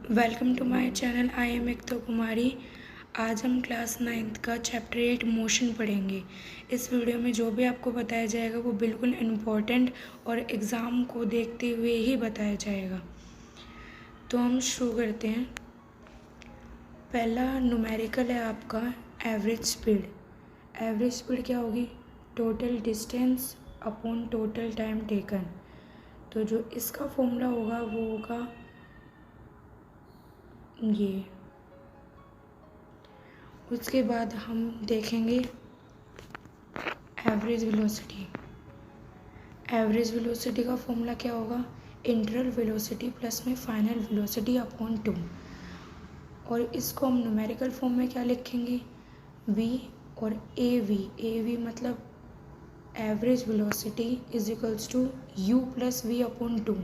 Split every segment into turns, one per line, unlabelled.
Welcome to my channel. I am Ekta Kumari. आज हम class 9th का चैप्टर 8 मोशन पढ़ेंगे। इस वीडियो में जो भी आपको बताया जाएगा वो बिल्कुल इम्पोर्टेंट और एग्ज़ाम को देखते हुए ही बताया जाएगा। तो हम शुरू करते हैं। पहला न्यूमेरिकल है आपका एवरेज स्पीड। एवरेज स्पीड क्या होगी? Total distance upon total time taken. तो जो इसका फॉर्मूला होगा वो होगा ये। उसके बाद हम देखेंगे एवरेज वेलोसिटी। एवरेज वेलोसिटी का फॉर्मूला क्या होगा? इंटरवल वेलोसिटी प्लस में फाइनल वेलोसिटी अपॉन 2। और इसको हम न्यूमेरिकल फॉर्म में क्या लिखेंगे? v और ए वी मतलब average velocity is equals to u plus v upon 2।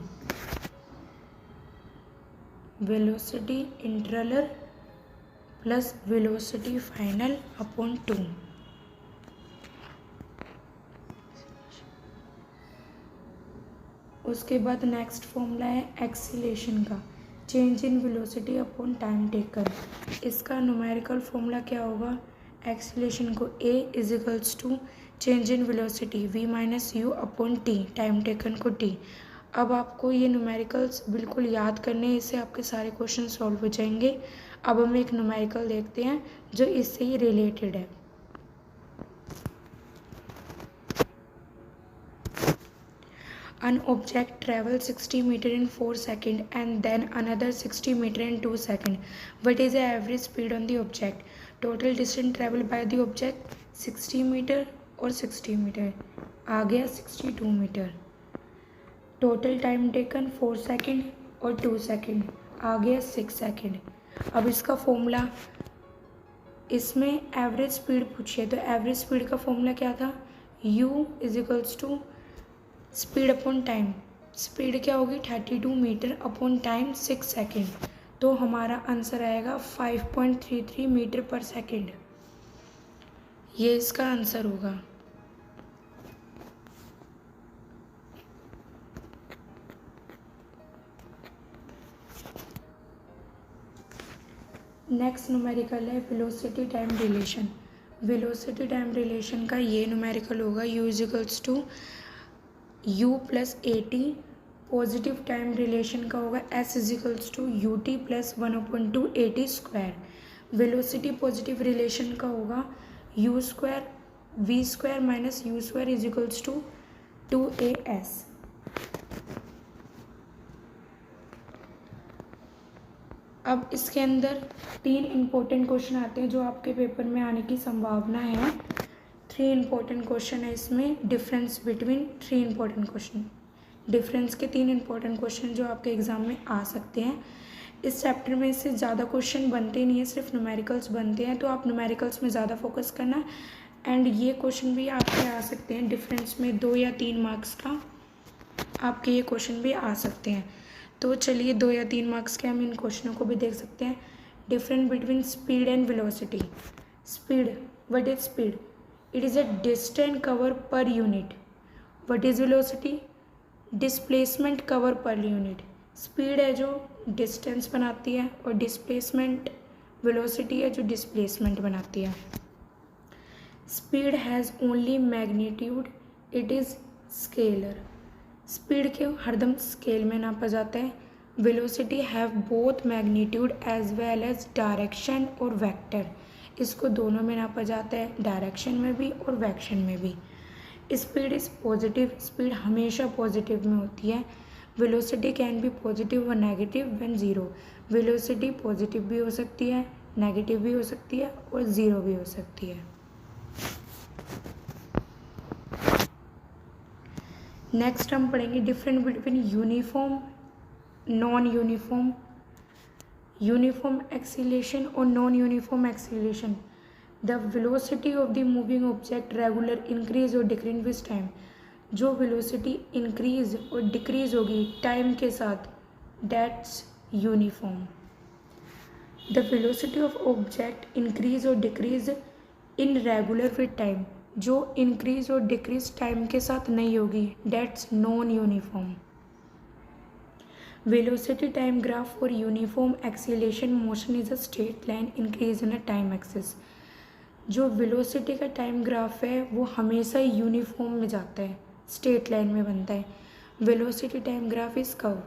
Velocity initial plus velocity final upon 2। उसके बाद नेक्स्ट फॉर्मूला है एक्सीलेशन का, change in velocity upon time taken. इसका न्यूमेरिकल फॉर्मूला क्या होगा? एक्सीलेशन को a is equals to change in velocity v minus u upon t, time taken को t। अब आपको ये न्यूमेरिकल्स बिल्कुल याद करने हैं, इससे आपके सारे क्वेश्चन सॉल्व हो जाएंगे। अब हम एक न्यूमेरिकल देखते हैं जो इससे ही रिलेटेड है। An object travels 60 meter in 4 seconds and then another 60 meter in 2 seconds. What is the average speed on the object? Total distance traveled by the object 60 meter और 60 मीटर आ गया 62 metre. Total time taken 4 second और 2 second आ गया 6 second. अब इसका formula, इसमें average speed पूछिए तो एवरेज स्पीड का फॉर्मूला क्या था? u is equals to speed upon time. Speed क्या होगी? 32 मीटर अपॉन टाइम 6 सेकेंड। तो हमारा आंसर आएगा 5.33 मीटर पर सेकेंड। ये इसका आंसर होगा। नेक्स्ट न्यूमेरिकल है velocity time relation. Velocity time relation का ये न्यूमेरिकल होगा u is equals to u plus a t. Position time relation का होगा s is equals to u t plus 1/2 a t square. Velocity position relation का होगा u square v square minus u square is equals to 2as। अब इसके अंदर 3 important question आते हैं जो आपके पेपर में आने की संभावना है। 3 इम्पोर्टेंट क्वेश्चन है इसमें। Difference between 3 important question, difference के 3 इम्पोर्टेंट क्वेश्चन जो आपके एग्जाम में आ सकते हैं। इस चैप्टर में इससे ज़्यादा क्वेश्चन बनते नहीं है, सिर्फ न्यूमेरिकल्स बनते हैं, तो आप न्यूमेरिकल्स में ज़्यादा फोकस करना। एंड ये क्वेश्चन भी आपके आ सकते हैं डिफरेंस में 2 या 3 मार्क्स का, आपके ये क्वेश्चन भी आ सकते हैं। तो चलिए 2 या 3 मार्क्स के हम इन क्वेश्चनों को भी देख सकते हैं। Difference between speed and velocity. Speed, what is speed? It is a distance cover per unit. What is velocity? Displacement cover per unit. Speed है जो डिस्टेंस बनाती है और डिस्प्लेसमेंट वेलोसिटी है जो डिस्प्लेसमेंट बनाती है। Speed has only magnitude, it is scalar. Speed के हरदम स्केल में नापा जाता है। Velocity have both magnitude as well as direction और वेक्टर। इसको दोनों में नापा जाता है, डायरेक्शन में भी और वेक्शन में भी। स्पीड इज़ पॉजिटिव, स्पीड हमेशा पॉजिटिव में होती है। वेलोसिटी कैन बी पॉजिटिव और negative when zero. Velocity positive भी हो सकती है, नेगेटिव भी हो सकती है और ज़ीरो भी हो सकती है। नेक्स्ट हम पढ़ेंगे difference between uniform non uniform, uniform acceleration और non uniform acceleration. The velocity of the moving object regular increase और डिक्रीज विद टाइम। जो वेलोसिटी इंक्रीज और डिक्रीज होगी टाइम के साथ, that's uniform. The velocity of object increase और decrease in regular with time. जो increase और decrease time के साथ नहीं होगी, that's non uniform. Velocity time graph for uniform acceleration motion is a straight line increase in a time axis. जो velocity का time graph है वो हमेशा यूनिफॉर्म में जाता है, स्ट्रेट लाइन में बनता है। Velocity time graph is curve,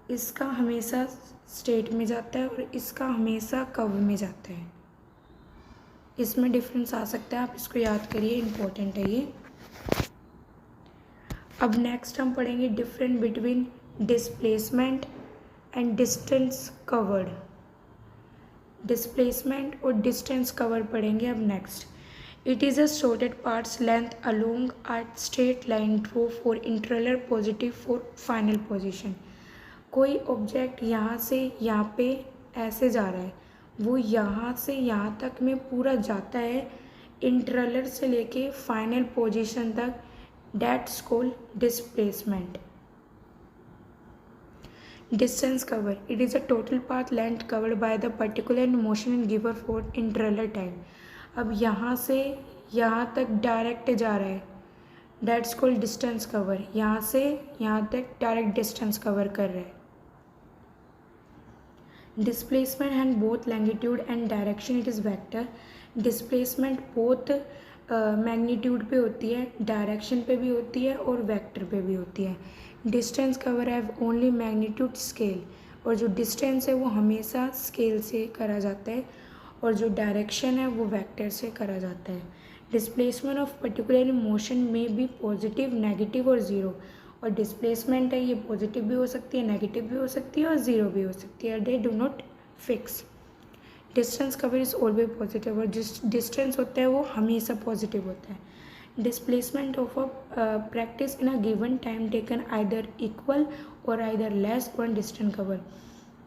इसका हमेशा स्ट्रेट में जाता है और इसका हमेशा कर्व में जाता है। इसमें डिफरेंस आ सकता है, आप इसको याद करिए, इम्पोर्टेंट है ये। अब नेक्स्ट हम पढ़ेंगे difference between displacement and distance covered. Displacement और डिस्टेंस कवर पढ़ेंगे अब next. It is a shorted parts length along a straight line drawn for initial positive for final position. कोई ऑब्जेक्ट यहाँ से यहाँ पे ऐसे जा रहा है, वो यहाँ से यहाँ तक में पूरा जाता है, इंटरलर से लेके फाइनल पोजीशन तक, that's called displacement. Distance cover, it is a total path length covered by the particular motion and given for interval time। अब यहाँ से यहाँ तक डायरेक्ट जा रहा है, दैट्स कॉल्ड डिस्टेंस कवर। यहाँ से यहाँ तक डायरेक्ट डिस्टेंस कवर कर रहा है। Displacement and both longitude and direction, it is vector. Displacement both magnitude पे होती है, डायरेक्शन पे भी होती है और वेक्टर पे भी होती है। Distance cover have only magnitude scale, और जो डिस्टेंस है वो हमेशा स्केल से करा जाता है, और जो डायरेक्शन है वो वेक्टर से करा जाता है। डिस्प्लेसमेंट ऑफ पर्टिकुलर मोशन में भी पॉजिटिव, नेगेटिव और ज़ीरो। और डिस्प्लेसमेंट है ये पॉजिटिव भी हो सकती है, नेगेटिव भी हो सकती है और ज़ीरो भी हो सकती है, they do not fix. Distance cover is always positive, और जिस डिस्टेंस होता है वो हमेशा पॉजिटिव होता है। Displacement of a practice in a given time taken either equal or either less one distance cover.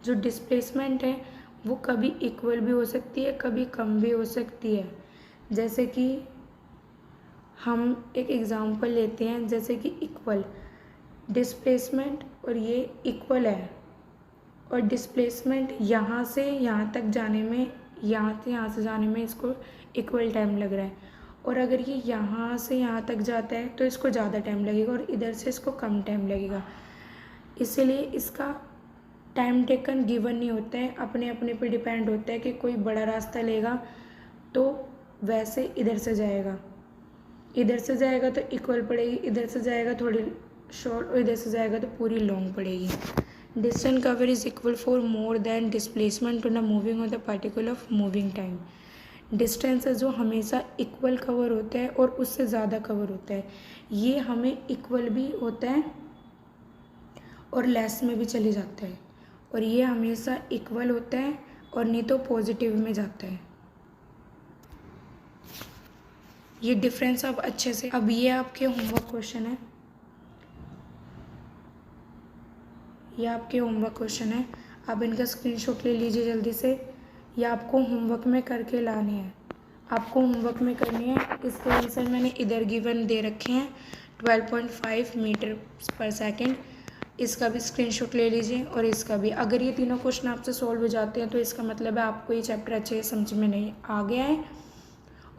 जो डिस्प्लेसमेंट है वो कभी इक्वल भी हो सकती है, कभी कम भी हो सकती है। जैसे कि हम एक एग्ज़ाम्पल लेते हैं, जैसे कि इक्वल डिस्प्लेसमेंट और ये इक्वल है, और डिस्प्लेसमेंट यहाँ से यहाँ तक जाने में, यहाँ से जाने में इसको इक्वल टाइम लग रहा है, और अगर ये यहाँ से यहाँ तक जाता है तो इसको ज़्यादा टाइम लगेगा, और इधर से इसको कम टाइम लगेगा। इसीलिए इसका टाइम टेकन गिवन नहीं होता है, अपने अपने पे डिपेंड होता है कि कोई बड़ा रास्ता लेगा तो वैसे इधर से जाएगा तो इक्वल पड़ेगी, इधर से जाएगा थोड़ी शॉर्ट, और इधर से जाएगा तो पूरी लॉन्ग पड़ेगी। Distance cover is equal for more than displacement on the moving of the particle of moving time. Distance जो हमेशा इक्वल कवर होता है और उससे ज़्यादा कवर होता है, ये हमें इक्वल भी होता है और लेस में भी चले जाता है, और ये हमेशा इक्वल होता है और नहीं तो पॉजिटिव में जाता है। ये डिफरेंस आप अच्छे से, अब ये आपके होमवर्क क्वेश्चन है, ये आपके होमवर्क क्वेश्चन है, आप इनका स्क्रीनशॉट ले लीजिए जल्दी से। ये आपको होमवर्क में करके लाने हैं, आपको होमवर्क में करनी है। इसके आंसर मैंने इधर गिवन दे रखे हैं 12.5 मीटर पर सेकंड। इसका भी स्क्रीनशॉट ले लीजिए और इसका भी। अगर ये तीनों क्वेश्चन आपसे सॉल्व हो जाते हैं तो इसका मतलब है आपको ये चैप्टर अच्छे से समझ में नहीं आ गया है,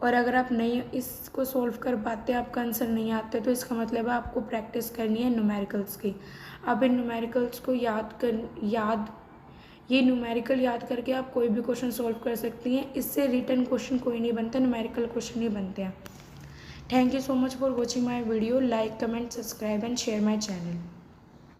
और अगर आप नहीं इसको सॉल्व कर पाते, आपका आंसर नहीं आता, तो इसका मतलब है आपको प्रैक्टिस करनी है न्यूमेरिकल्स की। आप इन न्यूमेरिकल्स को ये न्यूमेरिकल याद करके आप कोई भी क्वेश्चन सॉल्व कर सकती हैं। इससे रिटन क्वेश्चन कोई नहीं बनता, न्यूमेरिकल क्वेश्चन ही बनते हैं। Thank you so much for watching my video. Like, comment, subscribe and share my channel.